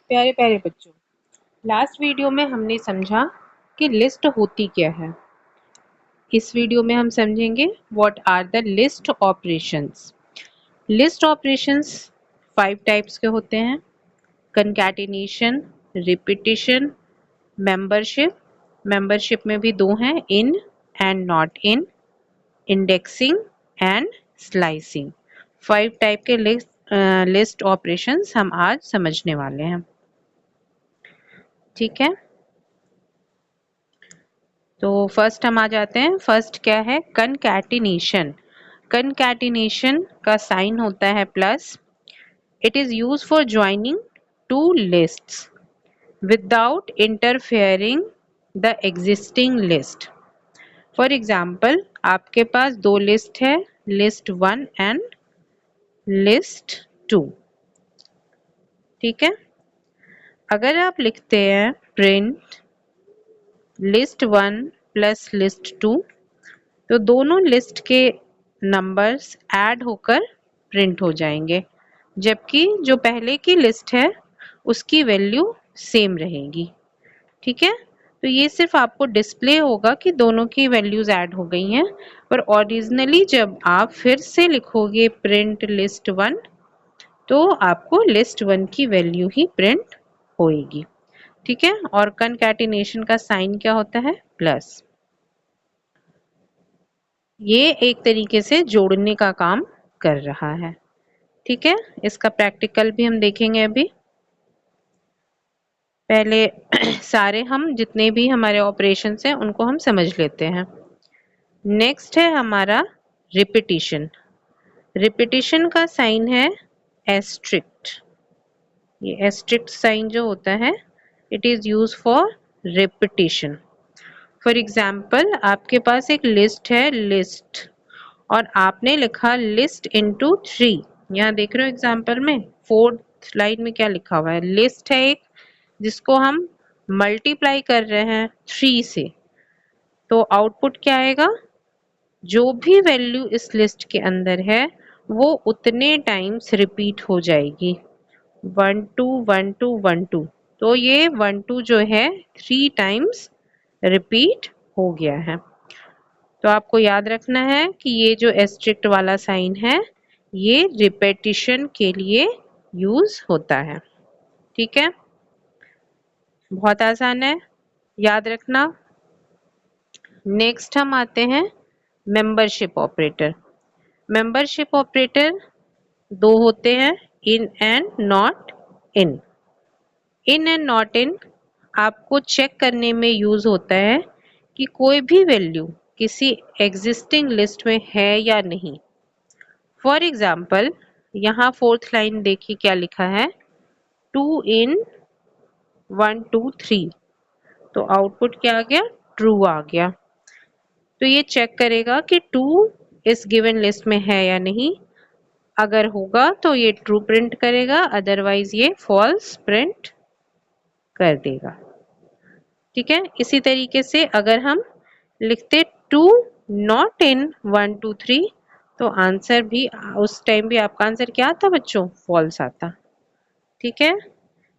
प्यारे प्यारे बच्चों, लास्ट वीडियो में हमने समझा कि लिस्ट होती क्या है। इस वीडियो में हम समझेंगे what are the list operations. List operations 5 types के होते हैं: कंकैटिनेशन, रिपीटिशन, मेंबरशिप। मेंबरशिप में भी दो हैं, in and not in, indexing and slicing. 5 type के लिस्ट ऑपरेशंस हम आज समझने वाले हैं। ठीक है, तो फर्स्ट हम आ जाते हैं। फर्स्ट क्या है? कनकैटिनेशन। कनकैटिनेशन का साइन होता है plus. It is use for joining two lists without interfering the existing list. For example, आपके पास दो लिस्ट है, लिस्ट 1 एंड लिस्ट 2। ठीक है, अगर आप लिखते हैं प्रिंट लिस्ट 1 प्लस लिस्ट 2, तो दोनों लिस्ट के नंबर्स ऐड होकर प्रिंट हो जाएंगे, जबकि जो पहले की लिस्ट है उसकी वैल्यू सेम रहेगी। ठीक है, तो ये सिर्फ आपको डिस्प्ले होगा कि दोनों की वैल्यूज ऐड हो गई हैं, पर ओरिजिनली जब आप फिर से लिखोगे प्रिंट लिस्ट 1, तो आपको लिस्ट 1 की वैल्यू ही प्रिंट होएगी। ठीक है, और कनकैटिनेशन का साइन क्या होता है? प्लस। ये एक तरीके से जोड़ने का काम कर रहा है। ठीक है, इसका प्रैक्टिकल भी हम देखेंगे अभी। पहले सारे हम जितने भी हमारे ऑपरेशंस हैं उनको हम समझ लेते हैं। नेक्स्ट है हमारा रिपीटिशन। रिपीटिशन का साइन है एस्ट्रिक्ट। ये एस्ट्रिक्ट साइन जो होता है, it is use for repetition. For example, आपके पास एक लिस्ट है, लिस्ट, और आपने लिखा लिस्ट इंटू 3। यहाँ देख रहे हो एग्जाम्पल में 4th लाइन में क्या लिखा हुआ है? लिस्ट है एक, जिसको हम मल्टीप्लाई कर रहे हैं 3 से, तो आउटपुट क्या आएगा? जो भी वैल्यू इस लिस्ट के अंदर है वो उतने टाइम्स रिपीट हो जाएगी, 1 2 1 2 1 2। तो ये 1 2 जो है 3 टाइम्स रिपीट हो गया है। तो आपको याद रखना है कि ये जो एस्ट्रिक्ट वाला साइन है, ये रिपीटिशन के लिए यूज होता है। ठीक है, बहुत आसान है, याद रखना। नेक्स्ट हम आते हैं मेंबरशिप ऑपरेटर। मेंबरशिप ऑपरेटर दो होते हैं, in and not in. In and not in आपको चेक करने में यूज होता है कि कोई भी वैल्यू किसी एग्जिस्टिंग लिस्ट में है या नहीं। फॉर एग्जाम्पल, यहाँ 4th लाइन देखिए क्या लिखा है, 2 in 1 2 3, तो आउटपुट क्या आ गया? ट्रू आ गया। तो ये चेक करेगा कि 2 इस गिवन लिस्ट में है या नहीं। अगर होगा तो ये ट्रू प्रिंट करेगा, अदरवाइज ये फॉल्स प्रिंट कर देगा। ठीक है, इसी तरीके से अगर हम लिखते 2 नॉट इन 1 2 3, तो आंसर भी उस टाइम भी आपका आंसर क्या आता बच्चों? फॉल्स आता। ठीक है,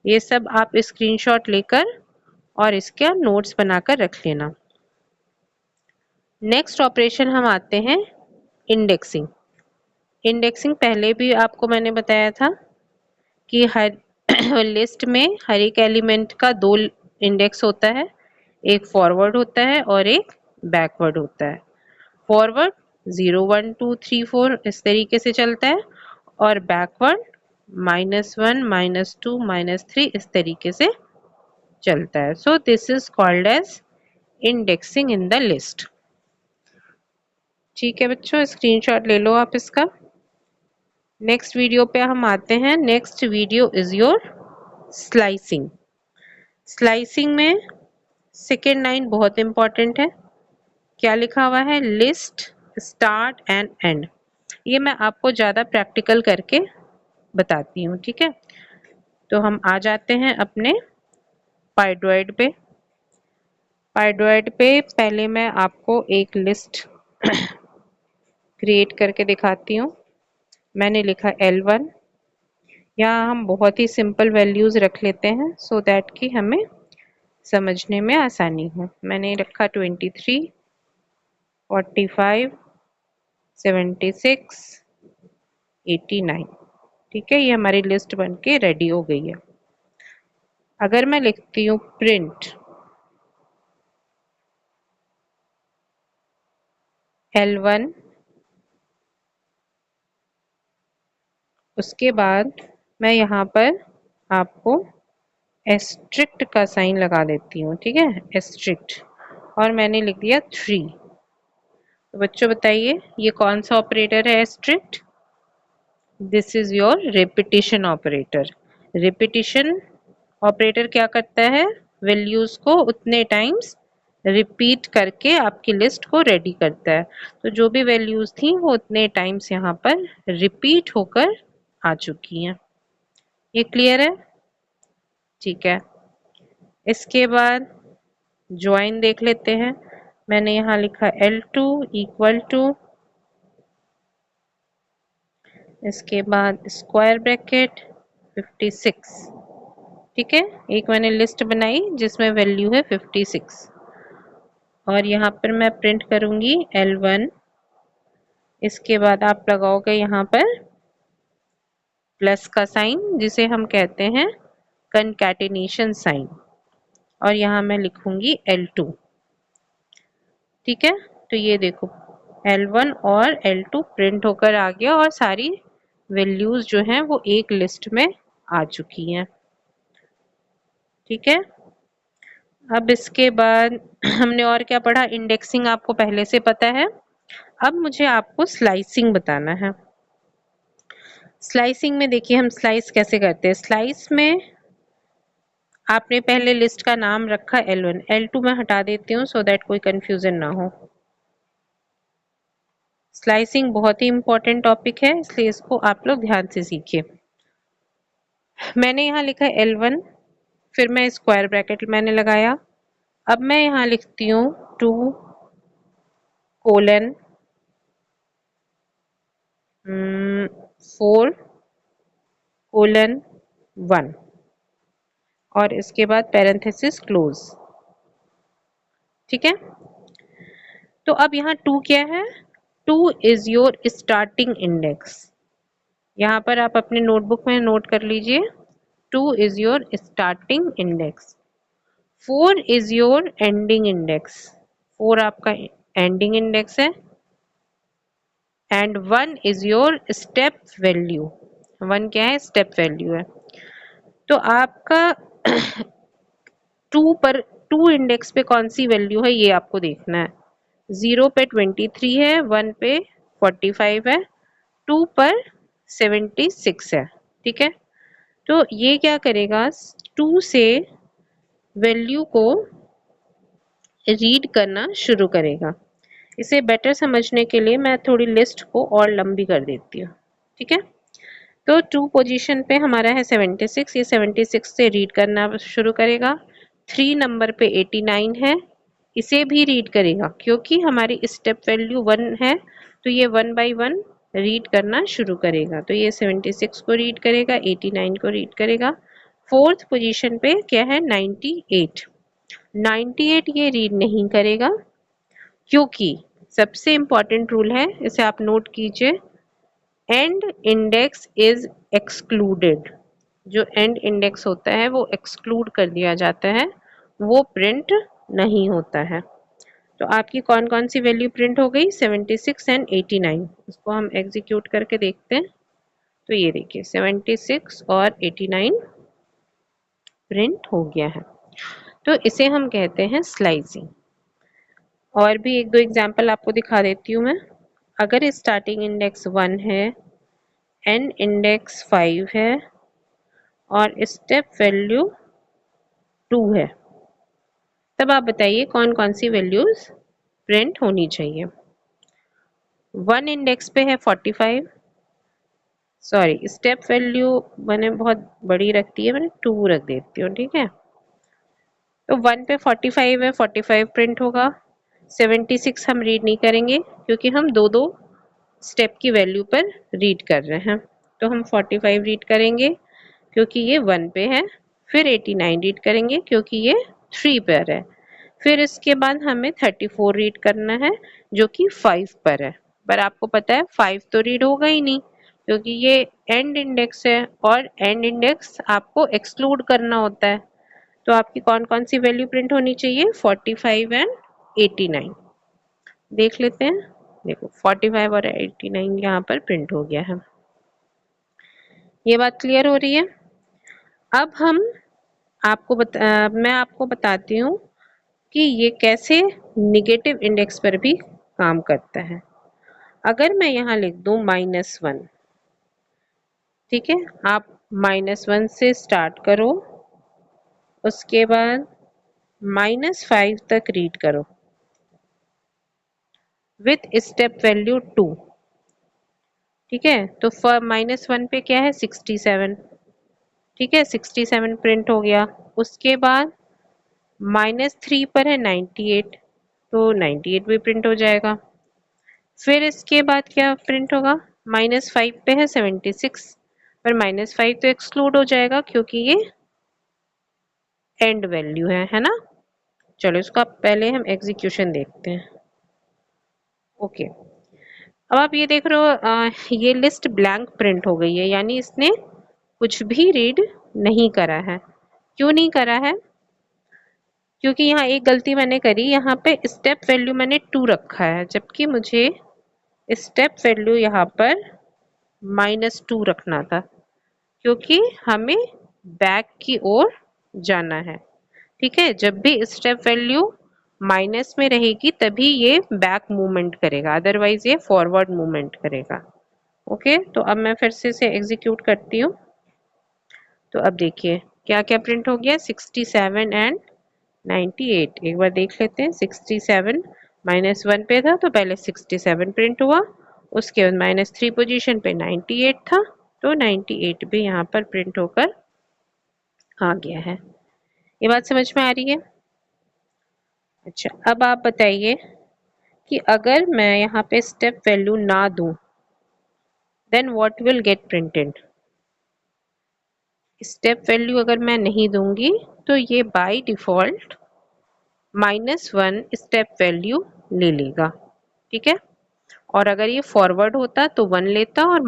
ये सब आप स्क्रीनशॉट लेकर और इसका नोट्स बनाकर रख लेना। नेक्स्ट ऑपरेशन हम आते हैं इंडेक्सिंग। इंडेक्सिंग पहले भी आपको मैंने बताया था कि हर लिस्ट में हर एक एलिमेंट का 2 इंडेक्स होता है, एक फॉरवर्ड होता है और एक बैकवर्ड होता है। फॉरवर्ड 0 1 2 3 4 इस तरीके से चलता है, और बैकवर्ड -1 -2 -3 इस तरीके से चलता है। So this is called as indexing in the list. ठीक है बच्चों, स्क्रीनशॉट ले लो आप इसका। नेक्स्ट वीडियो पे हम आते हैं। Next video is your slicing. Slicing में सेकेंड लाइन बहुत इंपॉर्टेंट है। क्या लिखा हुआ है? List start and and. ये मैं आपको ज़्यादा प्रैक्टिकल करके बताती हूँ। ठीक है, तो हम आ जाते हैं अपने पाइड्रॉइड पे। पाइड्रॉइड पे पहले मैं आपको एक लिस्ट क्रिएट करके दिखाती हूँ। मैंने लिखा L1, यहाँ हम बहुत ही सिंपल वैल्यूज़ रख लेते हैं सो दैट कि हमें समझने में आसानी हो। मैंने रखा 23, 45, 76, 89। ठीक है, ये हमारी लिस्ट बन के रेडी हो गई है। अगर मैं लिखती हूँ प्रिंट L1, उसके बाद मैं यहाँ पर आपको एस्ट्रिक्ट का साइन लगा देती हूँ। ठीक है, एस्ट्रिक्ट, और मैंने लिख दिया 3। तो बच्चों बताइए ये कौन सा ऑपरेटर है asterisk? This is your repetition operator. Repetition operator क्या करता है? वैल्यूज को उतने टाइम्स रिपीट करके आपकी लिस्ट को रेडी करता है। तो जो भी वैल्यूज थी वो उतने टाइम्स यहाँ पर रिपीट होकर आ चुकी हैं। ये क्लियर है? ठीक है, इसके बाद ज्वाइन देख लेते हैं। मैंने यहाँ लिखा L2 इक्वल टू, इसके बाद स्क्वायर ब्रैकेट 56। ठीक है, एक मैंने लिस्ट बनाई जिसमें वैल्यू है 56 और यहाँ पर मैं प्रिंट करूंगी L1। इसके बाद आप लगाओगे यहाँ पर प्लस का साइन जिसे हम कहते हैं कंकैटिनेशन साइन, और यहाँ मैं लिखूंगी L2। ठीक है, तो ये देखो L1 और L2 प्रिंट होकर आ गया और सारी वैल्यूज जो हैं वो एक लिस्ट में आ चुकी हैं। ठीक है, अब इसके बाद हमने और क्या पढ़ा? इंडेक्सिंग आपको पहले से पता है। अब मुझे आपको स्लाइसिंग बताना है। स्लाइसिंग में देखिए हम स्लाइस कैसे करते हैं। स्लाइस में आपने पहले लिस्ट का नाम रखा L1, L2 मैं हटा देती हूँ सो दैट कोई कंफ्यूजन ना हो। स्लाइसिंग बहुत ही इंपॉर्टेंट टॉपिक है इसलिए इसको आप लोग ध्यान से सीखिए। मैंने यहाँ लिखा L1, फिर मैं स्क्वायर ब्रैकेट मैंने लगाया। अब मैं यहाँ लिखती हूँ 2 कोलन 4 कोलन 1 और इसके बाद पैरेंथेसिस क्लोज। ठीक है, तो अब यहाँ 2 क्या है? 2 इज योर स्टार्टिंग इंडेक्स। यहाँ पर आप अपने नोटबुक में नोट कर लीजिए 2 is your starting index. 4 is your ending index. 4 आपका एंडिंग इंडेक्स है। And 1 is your step value. 1 क्या है? स्टेप वैल्यू है। तो आपका 2 पर 2 इंडेक्स पे कौन सी वैल्यू है ये आपको देखना है। 0 पे 23 है, 1 पे 45 है, 2 पर 76 है। ठीक है, तो ये क्या करेगा? 2 से वैल्यू को रीड करना शुरू करेगा। इसे बेटर समझने के लिए मैं थोड़ी लिस्ट को और लंबी कर देती हूँ। ठीक है, तो 2 पोजीशन पे हमारा है 76, ये 76 से रीड करना शुरू करेगा। 3 नंबर पे 89 है, इसे भी रीड करेगा क्योंकि हमारी स्टेप वैल्यू 1 है तो ये 1 बाई 1 रीड करना शुरू करेगा। तो ये 76 को रीड करेगा, 89 को रीड करेगा। 4th पोजीशन पे क्या है? 98। 98 ये रीड नहीं करेगा क्योंकि सबसे इम्पॉर्टेंट रूल है, इसे आप नोट कीजिए, एंड इंडेक्स इज एक्सक्लूडेड। जो एंड इंडेक्स होता है वो एक्सक्लूड कर दिया जाता है, वो प्रिंट नहीं होता है। तो आपकी कौन कौन सी वैल्यू प्रिंट हो गई? 76 एंड 89। इसको हम एग्जीक्यूट करके देखते हैं। तो ये देखिए 76 और 89 प्रिंट हो गया है। तो इसे हम कहते हैं स्लाइसिंग। और भी एक दो एग्जाम्पल आपको दिखा देती हूँ मैं। अगर स्टार्टिंग इंडेक्स 1 है, एंड इंडेक्स 5 है और स्टेप वैल्यू 2 है, तब आप बताइए कौन कौन सी वैल्यूज प्रिंट होनी चाहिए। 1 इंडेक्स पे है 45, सॉरी स्टेप वैल्यू मैंने बहुत बड़ी रख दी है, मैंने 2 रख देती हूँ। ठीक है, तो 1 पे 45 है, 45 प्रिंट होगा। 76 हम रीड नहीं करेंगे क्योंकि हम दो दो स्टेप की वैल्यू पर रीड कर रहे हैं, तो हम 45 रीड करेंगे। क्योंकि ये 1 पे है, फिर 89 रीड करेंगे क्योंकि ये 3 पर है, फिर इसके बाद हमें 34 रीड करना है जो कि 5 पर है। पर आपको पता है 5 तो रीड होगा ही नहीं क्योंकि ये एंड इंडेक्स है और एंड इंडेक्स आपको एक्सक्लूड करना होता है। तो आपकी कौन कौन सी वैल्यू प्रिंट होनी चाहिए? 45 एंड 89। देख लेते हैं। देखो 45 और 89 यहाँ पर प्रिंट हो गया है। ये बात क्लियर हो रही है? अब हम मैं आपको बताती हूँ कि ये कैसे निगेटिव इंडेक्स पर भी काम करता है। अगर मैं यहाँ लिख दूँ -1, ठीक है, आप -1 से स्टार्ट करो, उसके बाद -5 तक रीड करो विथ स्टेप वैल्यू 2। ठीक है, तो -1 पे क्या है? 67। ठीक है, 67 प्रिंट हो गया। उसके बाद -3 पर है 98, तो 98 भी प्रिंट हो जाएगा। फिर इसके बाद क्या प्रिंट होगा? -5 पे है 76, पर -5 तो एक्सक्लूड हो जाएगा क्योंकि ये एंड वैल्यू है ना। चलो इसका पहले हम एग्जीक्यूशन देखते हैं। ओके, अब आप ये देख रहे हो ये लिस्ट ब्लैंक प्रिंट हो गई है, यानी इसने कुछ भी रीड नहीं करा है। क्यों नहीं करा है? क्योंकि यहाँ एक गलती मैंने करी, यहाँ पे स्टेप वैल्यू मैंने 2 रखा है, जबकि मुझे स्टेप वैल्यू यहाँ पर -2 रखना था क्योंकि हमें बैक की ओर जाना है। ठीक है, जब भी स्टेप वैल्यू माइनस में रहेगी तभी ये बैक मूवमेंट करेगा, अदरवाइज ये फॉरवर्ड मूवमेंट करेगा। ओके, तो अब मैं फिर से इसे एग्जीक्यूट करती हूँ। तो अब देखिए क्या क्या प्रिंट हो गया, 67 एंड 98। एक बार देख लेते हैं। 67 -1 पे था तो पहले 67 प्रिंट हुआ, उसके बाद -3 पोजीशन पे 98 था, तो 98 भी यहाँ पर प्रिंट होकर आ गया है। ये बात समझ में आ रही है? अच्छा, अब आप बताइए कि अगर मैं यहाँ पे स्टेप वैल्यू ना दूं, then what will get printed? Step value अगर मैं नहीं दूंगी तो ये बाय डिफॉल्ट -1 स्टेप वैल्यू ले लेगा। ठीक है, और अगर ये फॉरवर्ड होता तो 1 लेता और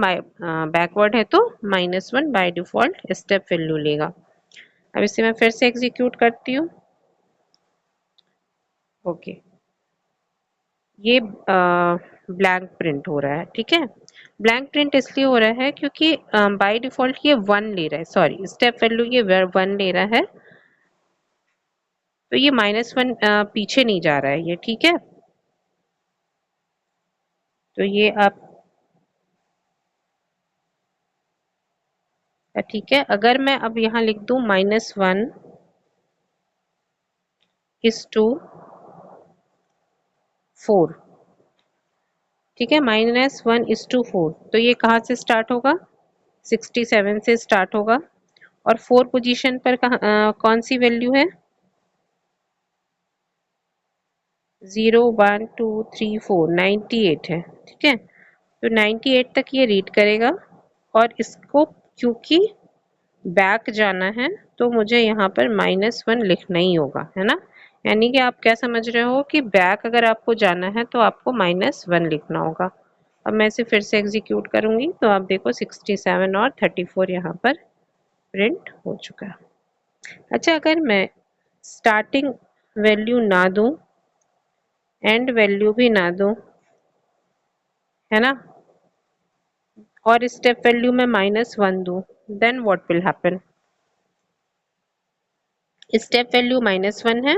बैकवर्ड है तो -1 बाय डिफॉल्ट स्टेप वैल्यू लेगा। अब इसे मैं फिर से एग्जीक्यूट करती हूँ। ओके, ये ब्लैंक प्रिंट हो रहा है। ठीक है, ब्लैंक प्रिंट इसलिए हो रहा है क्योंकि बाय डिफॉल्ट ये 1 ले रहा है, सॉरी स्टेप वैल्यू ये 1 ले रहा है, तो ये -1 पीछे नहीं जा रहा है ये। ठीक है, तो ये आप ठीक है, अगर मैं अब यहाँ लिख दूं -1 is to 4। ठीक है, -1 is to 4, तो ये कहाँ से स्टार्ट होगा? 67 से स्टार्ट होगा, और 4 पोजीशन पर कौन सी वैल्यू है? 0 1 2 3 4 98 है। ठीक है, तो 98 तक ये रीड करेगा, और इसको क्योंकि बैक जाना है तो मुझे यहाँ पर -1 लिखना ही होगा, है ना। यानी कि आप क्या समझ रहे हो कि बैक अगर आपको जाना है तो आपको -1 लिखना होगा। अब मैं इसे फिर से एग्जीक्यूट करूंगी तो आप देखो 67 और 34 यहाँ पर प्रिंट हो चुका है। अच्छा, अगर मैं स्टार्टिंग वैल्यू ना दूं, एंड वैल्यू भी ना दूं, है ना, और स्टेप वैल्यू में -1 दूं, then what will happen? Step value -1 है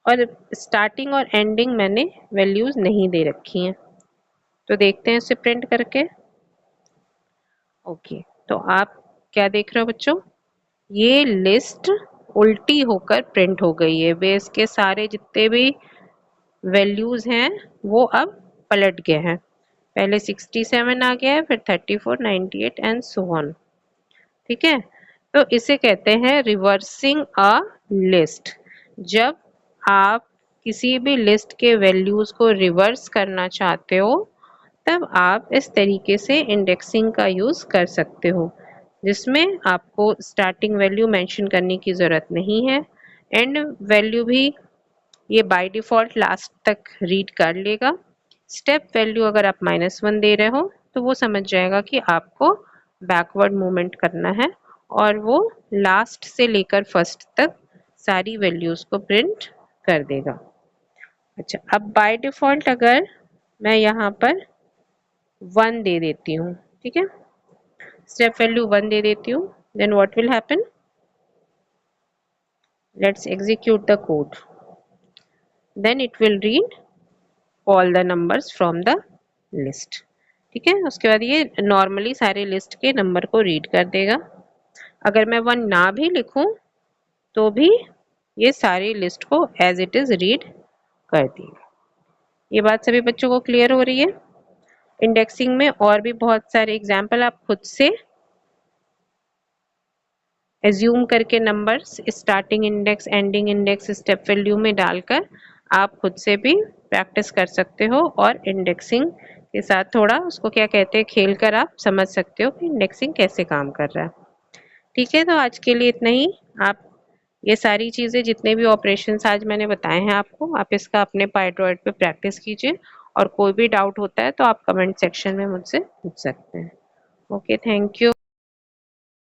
और स्टार्टिंग और एंडिंग मैंने वैल्यूज नहीं दे रखी हैं, तो देखते हैं इसे प्रिंट करके। ओके, तो आप क्या देख रहे हो बच्चों? ये लिस्ट उल्टी होकर प्रिंट हो गई है, बेस के सारे जितने भी वैल्यूज हैं वो अब पलट गए हैं। पहले 67 आ गया है, फिर 34 98 एंड सो ऑन। ठीक है, तो इसे कहते हैं रिवर्सिंग अ लिस्ट। जब आप किसी भी लिस्ट के वैल्यूज को रिवर्स करना चाहते हो तब आप इस तरीके से इंडेक्सिंग का यूज कर सकते हो। जिसमें आपको स्टार्टिंग वैल्यू मेंशन करने की ज़रूरत नहीं है, एंड वैल्यू भी ये बाय डिफ़ॉल्ट लास्ट तक रीड कर लेगा। स्टेप वैल्यू अगर आप -1 दे रहे हो तो वो समझ जाएगा कि आपको बैकवर्ड मूवमेंट करना है और वो लास्ट से लेकर फर्स्ट तक सारी वैल्यूज़ को प्रिंट कर देगा। अच्छा, अब बाय डिफ़ॉल्ट अगर मैं यहाँ पर 1 दे देती हूँ, ठीक है, स्टेप वैल्यू 1 दे देती हूँ, then what will happen? Let's execute the code. Then it will read all the numbers from the list. ठीक है, उसके बाद ये नॉर्मली सारे लिस्ट के नंबर को रीड कर देगा। अगर मैं 1 ना भी लिखूं तो भी ये सारी लिस्ट को एज इट इज रीड कर देगा। ये बात सभी बच्चों को क्लियर हो रही है? इंडेक्सिंग में और भी बहुत सारे एग्जाम्पल आप खुद से एज्यूम करके numbers starting index, ending index, step value में डालकर आप खुद से भी प्रैक्टिस कर सकते हो और इंडेक्सिंग के साथ थोड़ा उसको क्या कहते हैं खेल कर आप समझ सकते हो कि इंडेक्सिंग कैसे काम कर रहा है। ठीक है, तो आज के लिए इतना ही। आप ये सारी चीज़ें जितने भी ऑपरेशंस आज मैंने बताए हैं आपको, आप इसका अपने पाइड्रॉइड पे प्रैक्टिस कीजिए और कोई भी डाउट होता है तो आप कमेंट सेक्शन में मुझसे पूछ सकते हैं। Okay, thank you.